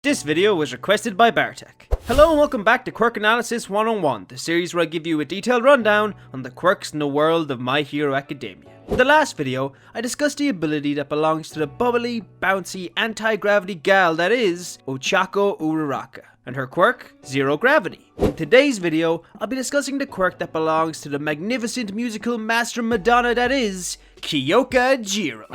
This video was requested by Bartek. Hello and welcome back to Quirk Analysis 101, the series where I give you a detailed rundown on the quirks in the world of My Hero Academia. In the last video, I discussed the ability that belongs to the bubbly, bouncy, anti-gravity gal that is Ochaco Uraraka, and her quirk, Zero Gravity. In today's video, I'll be discussing the quirk that belongs to the magnificent musical master Madonna that is Kyoka Jiro.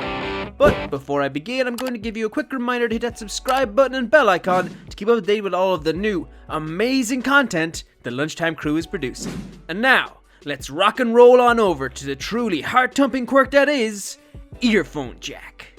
But before I begin, I'm going to give you a quick reminder to hit that subscribe button and bell icon to keep up to date with all of the new, amazing content the Lunchtime crew is producing. And now, let's rock and roll on over to the truly heart-thumping quirk that is Earphone Jack.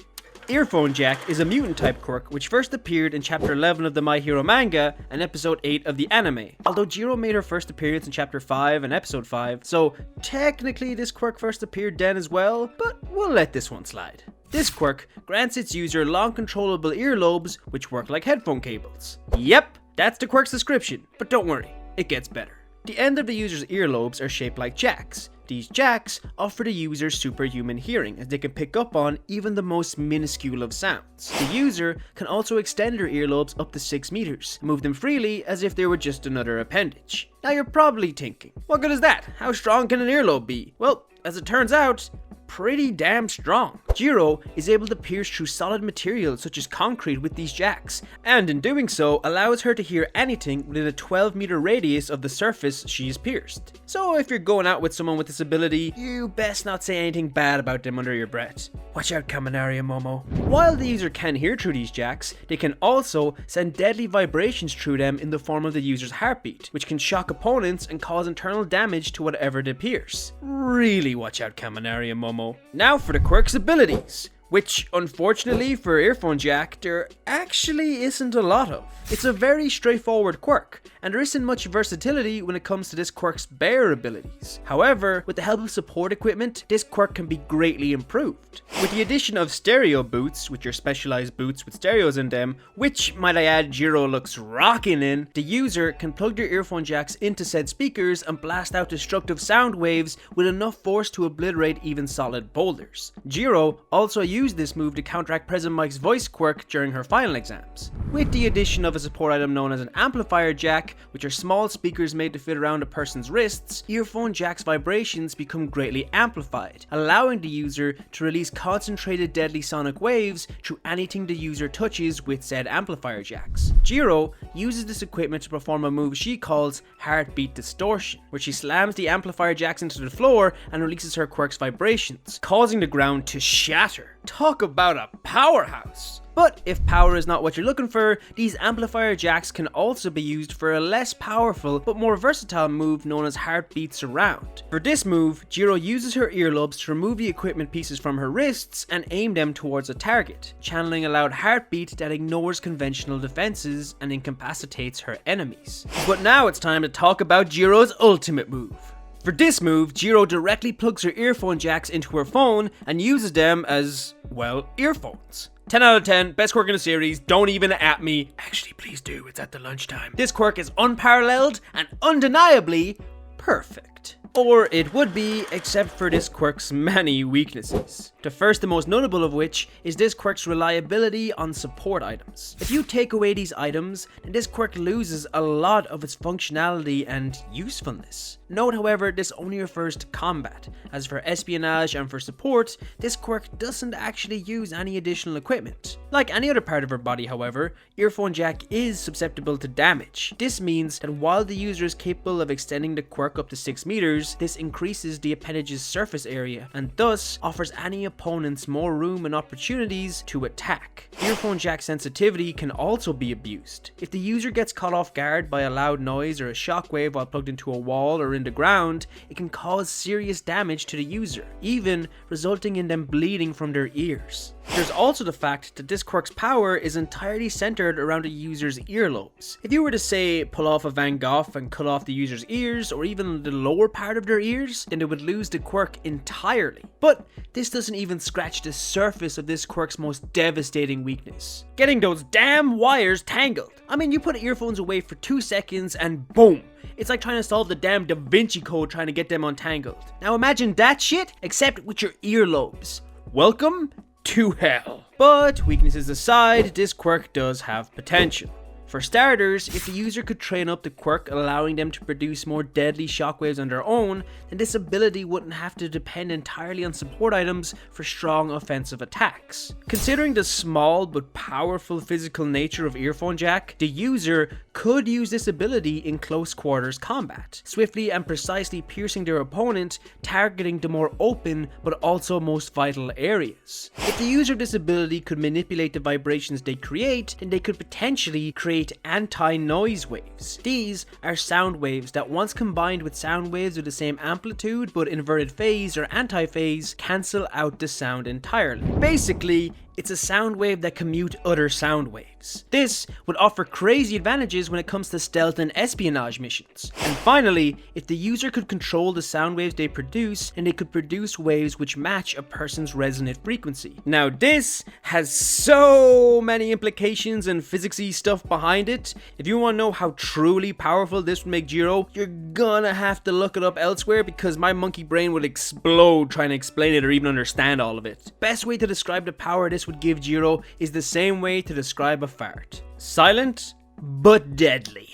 Earphone Jack is a mutant-type quirk which first appeared in Chapter 11 of the My Hero manga and Episode 8 of the anime, although Jiro made her first appearance in Chapter 5 and Episode 5, so technically this quirk first appeared then as well, but we'll let this one slide. This quirk grants its user long controllable earlobes which work like headphone cables. Yep, that's the quirk's description, but don't worry, it gets better. The end of the user's earlobes are shaped like jacks. These jacks offer the user superhuman hearing as they can pick up on even the most minuscule of sounds. The user can also extend their earlobes up to 6 meters and move them freely as if they were just another appendage. Now you're probably thinking, what good is that? How strong can an earlobe be? Well, as it turns out, pretty damn strong. Jiro is able to pierce through solid materials such as concrete with these jacks, and in doing so allows her to hear anything within a 12-meter radius of the surface she's pierced. So if you're going out with someone with this ability, you best not say anything bad about them under your breath. Watch out, Kaminaria Momo. While the user can hear through these jacks, they can also send deadly vibrations through them in the form of the user's heartbeat, which can shock opponents and cause internal damage to whatever they pierce. Really watch out, Kaminaria Momo. Now for the quirk's abilities, which unfortunately for Earphone Jack there actually isn't a lot of. It's a very straightforward quirk, and there isn't much versatility when it comes to this quirk's bare abilities. However, with the help of support equipment, this quirk can be greatly improved. With the addition of stereo boots, which are specialized boots with stereos in them, which might I add Jiro looks rocking in, the user can plug their earphone jacks into said speakers and blast out destructive sound waves with enough force to obliterate even solid boulders. Jiro also used this move to counteract Present Mike's voice quirk during her final exams. With the addition of a support item known as an amplifier jack, which are small speakers made to fit around a person's wrists, Earphone Jack's vibrations become greatly amplified, allowing the user to release concentrated deadly sonic waves through anything the user touches with said amplifier jacks. Jiro uses this equipment to perform a move she calls heartbeat distortion, where she slams the amplifier jacks into the floor and releases her quirk's vibrations, causing the ground to shatter. Talk about a powerhouse! But if power is not what you're looking for, these amplifier jacks can also be used for a less powerful but more versatile move known as heartbeat surround. For this move, Jiro uses her earlobes to remove the equipment pieces from her wrists and aim them towards a target, channeling a loud heartbeat that ignores conventional defenses and incapacitates her enemies. But now it's time to talk about Jiro's ultimate move. For this move, Jiro directly plugs her earphone jacks into her phone and uses them as, well, earphones. 10 out of 10, best quirk in the series, don't even at me. Actually, please do, it's at the lunchtime. This quirk is unparalleled and undeniably perfect. Or it would be, except for this quirk's many weaknesses. The first and most notable of which is this quirk's reliability on support items. If you take away these items, then this quirk loses a lot of its functionality and usefulness. Note, however, this only refers to combat, as for espionage and for support, this quirk doesn't actually use any additional equipment. Like any other part of her body, however, Earphone Jack is susceptible to damage. This means that while the user is capable of extending the quirk up to 6 meters, this increases the appendage's surface area, and thus offers any opponents more room and opportunities to attack. Earphone Jack sensitivity can also be abused. If the user gets caught off guard by a loud noise or a shockwave while plugged into a wall or in the ground, it can cause serious damage to the user, even resulting in them bleeding from their ears. There's also the fact that this quirk's power is entirely centered around a user's earlobes. If you were to say pull off a Van Gogh and cut off the user's ears or even the lower part of their ears, then they would lose the quirk entirely. But this doesn't even scratch the surface of this quirk's most devastating weakness: getting those damn wires tangled. I mean, you put earphones away for 2 seconds and boom, it's like trying to solve the damn Da Vinci Code trying to get them untangled. Now imagine that shit, except with your earlobes. Welcome to hell. But weaknesses aside, this quirk does have potential. For starters, if the user could train up the quirk allowing them to produce more deadly shockwaves on their own, then this ability wouldn't have to depend entirely on support items for strong offensive attacks. Considering the small but powerful physical nature of Earphone Jack, the user could use this ability in close quarters combat, swiftly and precisely piercing their opponent, targeting the more open but also most vital areas. If the user of this ability could manipulate the vibrations they create, then they could potentially create anti-noise waves. These are sound waves that, once combined with sound waves with the same amplitude but inverted phase or anti-phase, cancel out the sound entirely. Basically, it's a sound wave that can mute other sound waves. This would offer crazy advantages when it comes to stealth and espionage missions. And finally, if the user could control the sound waves they produce, then they could produce waves which match a person's resonant frequency. Now this has so many implications and physicsy stuff behind it. If you want to know how truly powerful this would make Jiro, you're gonna have to look it up elsewhere, because my monkey brain would explode trying to explain it or even understand all of it. Best way to describe the power this would give Jiro is the same way to describe a fart. Silent, but deadly.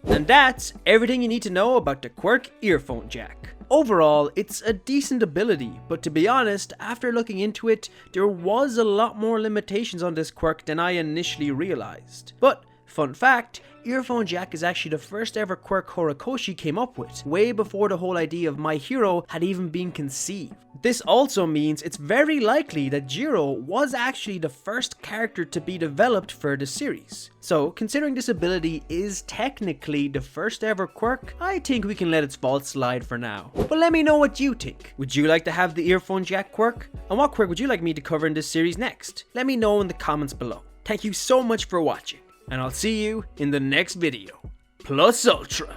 And that's everything you need to know about the Quirk Earphone Jack. Overall, it's a decent ability, but to be honest, after looking into it, there was a lot more limitations on this quirk than I initially realized. But fun fact, Earphone Jack is actually the first ever quirk Horikoshi came up with, way before the whole idea of My Hero had even been conceived. This also means it's very likely that Jiro was actually the first character to be developed for the series. So, considering this ability is technically the first ever quirk, I think we can let its fault slide for now. But let me know what you think. Would you like to have the Earphone Jack quirk? And what quirk would you like me to cover in this series next? Let me know in the comments below. Thank you so much for watching, and I'll see you in the next video. Plus Ultra.